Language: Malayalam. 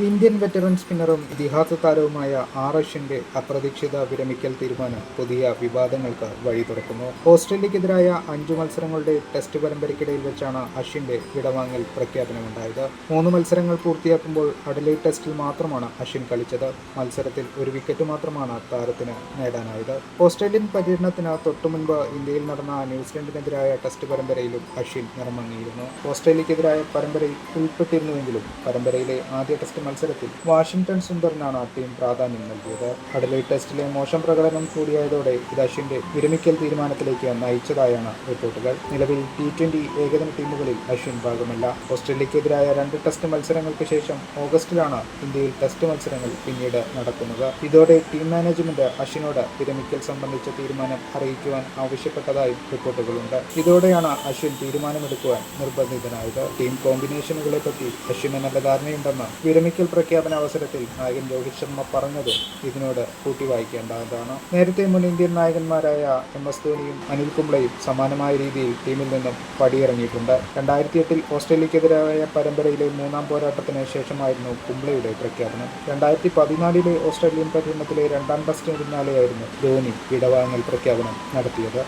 ഇന്ത്യൻ വെറ്ററൻ സ്പിന്നറും ഇതിഹാസ താരവുമായ അശ്വിന്റെ അപ്രതീക്ഷിത വിരമിക്കൽ തീരുമാനം പുതിയ വിവാദങ്ങൾക്ക് വഴി തുറക്കുന്നു. ഓസ്ട്രേലിയക്കെതിരായ 5 മത്സരങ്ങളുടെ ടെസ്റ്റ് പരമ്പരയ്ക്കിടയിൽ വെച്ചാണ് അശ്വിന്റെ വിടവാങ്ങൽ പ്രഖ്യാപനമുണ്ടായത്. 3 മത്സരങ്ങൾ പൂർത്തിയാക്കുമ്പോൾ അഡലേഡ് ടെസ്റ്റിൽ മാത്രമാണ് അശ്വിൻ കളിച്ചത്. മത്സരത്തിൽ ഒരു വിക്കറ്റ് മാത്രമാണ് താരത്തിന് നേടാനായത്. ഓസ്ട്രേലിയൻ പര്യടനത്തിന് തൊട്ടുമുൻപ് ഇന്ത്യയിൽ നടന്ന ന്യൂസിലൻഡിനെതിരായ ടെസ്റ്റ് പരമ്പരയിലും അശ്വിൻ ഇറങ്ങിയിരുന്നു. ഓസ്ട്രേലിയക്കെതിരായ പരമ്പരയിൽ ഉൾപ്പെട്ടിരുന്നുവെങ്കിലും പരമ്പരയിലെ ആദ്യ ടെസ്റ്റ് മത്സരത്തിൽ വാഷിംഗ്ടൺ സുന്ദറിനാണ് ടീം പ്രാധാന്യം നൽകിയത്. അഡലേഡ് ടെസ്റ്റിലെ മോശം പ്രകടനം കൂടിയായതോടെ ഇത് അശ്വിന്റെ വിരമിക്കൽ തീരുമാനത്തിലേക്ക് നയിച്ചതായാണ് റിപ്പോർട്ടുകൾ. നിലവിൽ T20 ഏകദിന ടീമുകളിൽ അശ്വിൻ ഭാഗമല്ല. ഓസ്ട്രേലിയക്കെതിരായ 2 ടെസ്റ്റ് മത്സരങ്ങൾക്ക് ശേഷം ഓഗസ്റ്റിലാണ് ഇന്ത്യയിൽ ടെസ്റ്റ് മത്സരങ്ങൾ പിന്നീട് നടക്കുന്നത്. ഇതോടെ ടീം മാനേജ്മെന്റ് അശ്വിനോട് വിരമിക്കൽ സംബന്ധിച്ച തീരുമാനം അറിയിക്കുവാൻ ആവശ്യപ്പെട്ടതായും റിപ്പോർട്ടുകളുണ്ട്. ഇതോടെയാണ് അശ്വിൻ തീരുമാനമെടുക്കുവാൻ നിർബന്ധിതനായത്. ടീം കോമ്പിനേഷനുകളെപ്പറ്റി അശ്വിന് നല്ല ധാരണയുണ്ടെന്ന് വിരമിക്കൽ പ്രഖ്യാപന അവസരത്തിൽ നായകൻ രോഹിത് ശർമ്മ പറഞ്ഞതും ഇതിനോട് കൂട്ടി വായിക്കേണ്ടതാണ്. നേരത്തെ മുൻ ഇന്ത്യൻ നായകന്മാരായ MS ധോണിയും അനിൽ കുംബ്ലെയും സമാനമായ രീതിയിൽ ടീമിൽ നിന്നും പടിയിറങ്ങിയിട്ടുണ്ട്. 2008 ഓസ്ട്രേലിയക്കെതിരായ പരമ്പരയിലെ 3-ാം പോരാട്ടത്തിന് ശേഷമായിരുന്നു കുംബ്ലെയുടെ പ്രഖ്യാപനം. 2014 ഓസ്ട്രേലിയൻ പര്യടനത്തിലെ 2-ാം ടെസ്റ്റിന് പിന്നാലെയായിരുന്നു ധോണി വിടവാങ്ങൽ പ്രഖ്യാപനം നടത്തിയത്.